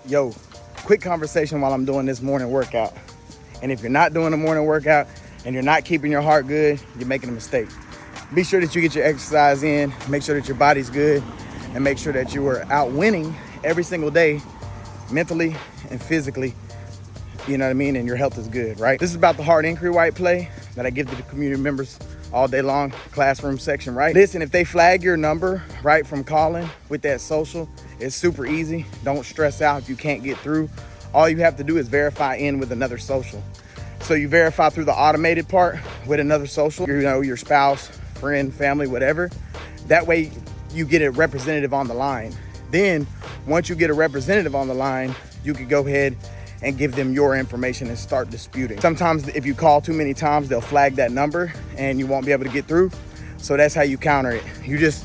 Yo, quick conversation while I'm doing this morning workout. And if you're not doing a morning workout and you're not keeping your heart good, you're making a mistake. Be sure that you get your exercise in, make sure that your body's good, and make sure that you are out winning every single day, mentally and physically, you know what I mean? And your health is good, right? This is about the hard inquiry white play that I give to the community members all day long, classroom section, right? Listen, if they flag your number, right, from calling with that social, it's super easy. Don't stress out if you can't get through. All you have to do is verify in with another social. So you verify through the automated part with another social, you know, your spouse, friend, family, whatever. That way you get a representative on the line. Then once you get a representative on the line, you can go ahead and give them your information and start disputing. Sometimes if you call too many times, they'll flag that number and you won't be able to get through. So that's how you counter it. You just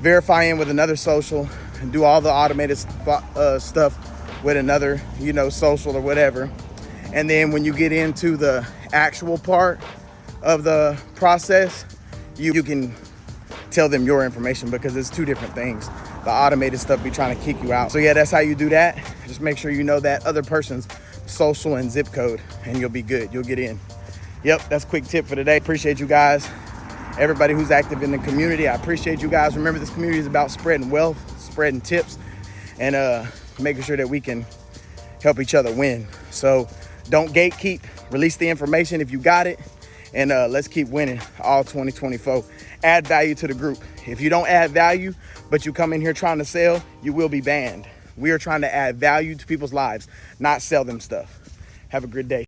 verify in with another social and do all the automated stuff with another, you know, social or whatever. And then when you get into the actual part of the process, you can tell them your information because it's two different things. The automated stuff be trying to kick you out. So yeah, that's how you do that. Just make sure you know that other person's social and zip code and you'll be good. You'll get in. Yep, that's a quick tip for today. Appreciate you guys. Everybody who's active in the community, I appreciate you guys. Remember, this community is about spreading wealth, spreading tips, and making sure that we can help each other win. So don't gatekeep, release the information if you got it, and let's keep winning all 2024. Add value to the group. If you don't add value, but you come in here trying to sell, you will be banned. We are trying to add value to people's lives, not sell them stuff. Have a good day.